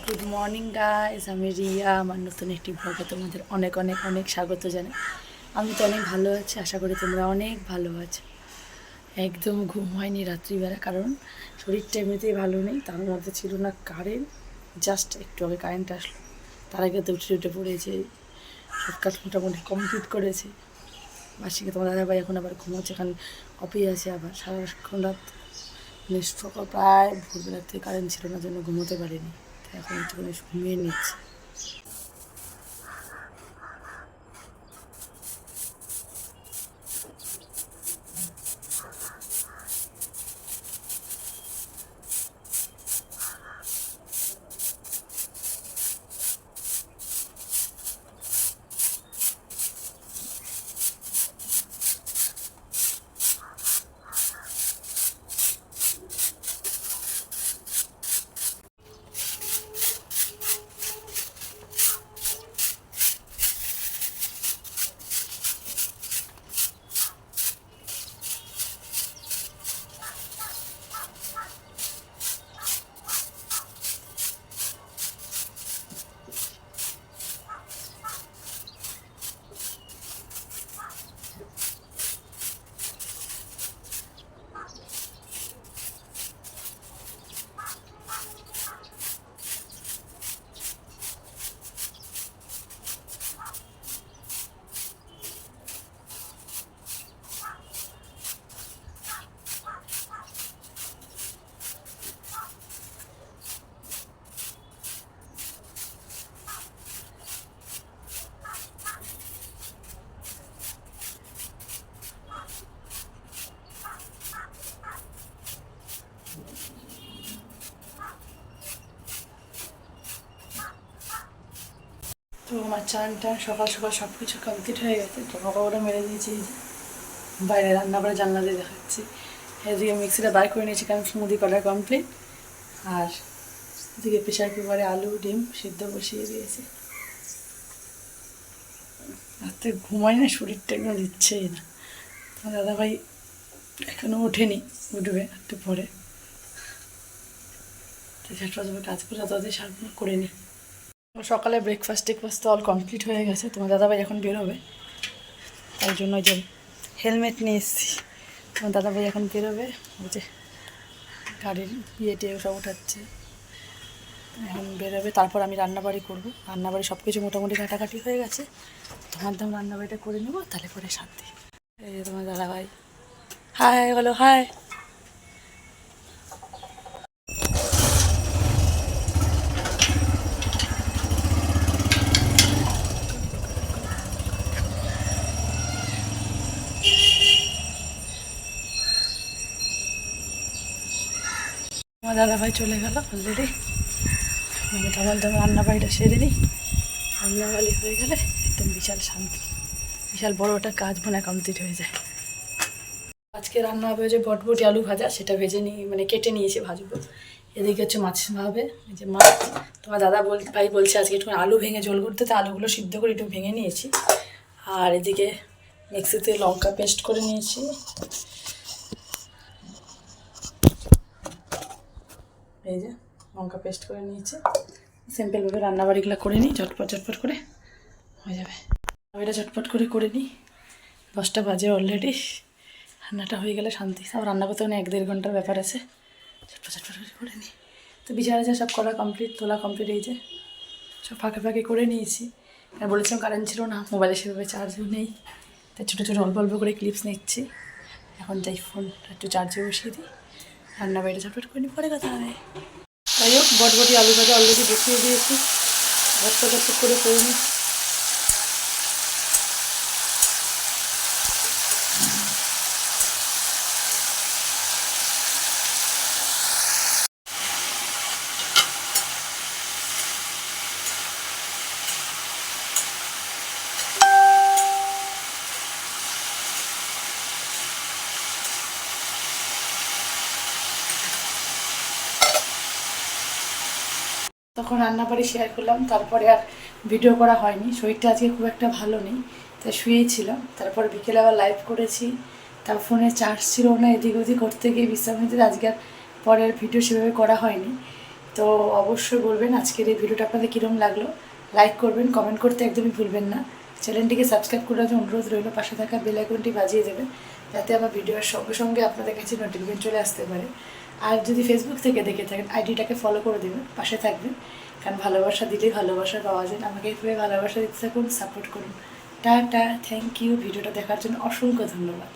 Good morning guys, আমি রিয়া। আমার নতুন একটি ব্লগে তোমাদের অনেক অনেক অনেক স্বাগত জানাই। আমি তো অনেক ভালো আছি, আশা করি তোমরা অনেক ভালো আছো। একদম ঘুম হয়নি রাত্রিবেলা, কারণ শরীরটা এমনিতেই ভালো নেই, তার মধ্যে ছিল না কারেন্ট। জাস্ট একটু আগে কারেন্ট আসলো, তার আগে তো উঠে পড়েছে, সব কাজ মোটামুটি কমপ্লিট করেছে। বাসিকে তোমার দাদাভাই এখন আবার ঘুমোচ্ছে, কারণ অফিস আছে আবার সারাক্ষণ রাত, সকাল প্রায় ভোরবেলার থেকে কারেন্ট ছিল না, জন্য ঘুমোতে পারিনি। এখন একটুখানি ঘুমিয়ে নিচ্ছি। তো আমার চান টান সকাল সকাল সব কিছু কমপ্লিট হয়ে গেছে। জামা কাপড়টা মেরে দিয়েছি, এই যে বাইরে রান্না করে জানলা দিয়ে দেখাচ্ছি। এদিকে মিক্সিটা বার করে নিয়েছি, কারণ স্মুদি করা কমপ্লিট। আর এদিকে প্রেশার কুকারে আলু ডিম সিদ্ধ বসিয়ে দিয়েছি। রাত্রে ঘুমাই না, শরীরটা একদম দিচ্ছেই না। তোমার দাদাভাই এখনও ওঠেনি, উঠবে একটু পরে। তো ঝটপট কাজ করে তাদের সারাদিন করে নিই। সকালে ব্রেকফাস্ট টেকফাস্ট তো অল কমপ্লিট হয়ে গেছে। তোমার দাদাভাই এখন বেরোবে, তাই জন্য যে হেলমেট নিয়ে এসেছি। তোমার দাদাভাই এখন বেরোবে, যে গাড়ির টিয়ে সব উঠাচ্ছে, এখন বেরোবে। তারপর আমি রান্নাবাড়ি করবো। রান্নাবাড়ি সব কিছু মোটামুটি কাটাকাটি হয়ে গেছে। তোমার দাম রান্নাবাড়িটা করে নেবো, তাহলে পরে শান্তি। এই যে তোমার দাদাভাই হাই বলো, হাই। আমার দাদাভাই চলে গেল অলরেডি। আমি তোমার রান্নাবাড়িটা সেরে নিই। রান্নাবাড়ি হয়ে গেলে একদম বিশাল শান্তি, বিশাল বড় একটা কাজ মনে কমপ্লিট হয়ে যায়। আজকে রান্না হবে যে বটবটি আলু ভাজা, সেটা ভেজে নিয়ে মানে কেটে নিয়েছি, ভাজবো। এদিকে হচ্ছে মাছ হবে, এই যে মাছ। তোমার ভাই বলছে আজকে একটু আলু ভেঙে ঝোল করতে, তো আলুগুলো সিদ্ধ করে একটু ভেঙে নিয়েছি। আর এদিকে মিক্সিতে লঙ্কা পেস্ট করে নিয়েছি। এই যে লঙ্কা পেস্ট করে নিয়েছি। সিম্পলভাবে রান্নাবাড়িগুলো করে নিই, ঝটপট করে হয়ে যাবে। এটা ঝটপট করে নিই। 10টা বাজে অলরেডি। রান্নাটা হয়ে গেলে শান্তি। আবার রান্না করতে মানে 1-1.5 ঘন্টার ব্যাপার আছে। ঝটপট করে নিই। তো বিছানা যা সব করা কমপ্লিট, তোলা কমপ্লিট। এই যে সব ফাঁকে করে নিয়েছি। আর বলেছিলাম কারেন্ট ছিল না, মোবাইলে সেভাবে চার্জও নেই, তাই ছোটো অল্প করে ক্লিপস নিচ্ছি। এখন যাই ফোনটা একটু চার্জে বসিয়ে দিই, রান্নাবাড়িটা ঝটপট করে নিই, পরে কথা হবে। যাই হোক, বটবটি আলু ভাজা অলরেডি বসিয়ে দিয়েছি, ঝটপট করে নিই। তখন রান্নাবাড়ি শেয়ার করলাম, তারপরে আর ভিডিও করা হয়নি। শরীরটা আজকে খুব একটা ভালো নেই, তাই শুয়েছিলাম। তারপর বিকেলে আবার লাইভ করেছি, তার ফোনে চার্জ ছিল না, এদিক ওদিক করতে গিয়ে বিশ্রাম নিতে আজকে আর পরের ভিডিও সেভাবে করা হয়নি। তো অবশ্যই বলবেন আজকের এই ভিডিওটা আপনাদের কীরকম লাগলো, লাইক করবেন, কমেন্ট করতে একদমই ভুলবেন না, চ্যানেলটিকে সাবস্ক্রাইব করার জন্য অনুরোধ রইল, পাশে থাকা বেল আইকনটি বাজিয়ে দেবেন যাতে আমার ভিডিওর সঙ্গে সঙ্গে আপনাদের কাছে নোটিফিকেশন চলে আসতে পারে। আর যদি ফেসবুক থেকে দেখে থাকেন আইডিটাকে ফলো করে দেবেন, পাশে থাকবেন, কারণ ভালোবাসা দিলেই ভালোবাসা পাওয়া যায়। আমাকে এইভাবে ভালোবাসা দিতে থাকুন, সাপোর্ট করুন। টাটা, থ্যাংক ইউ, ভিডিওটা দেখার জন্য অসংখ্য ধন্যবাদ।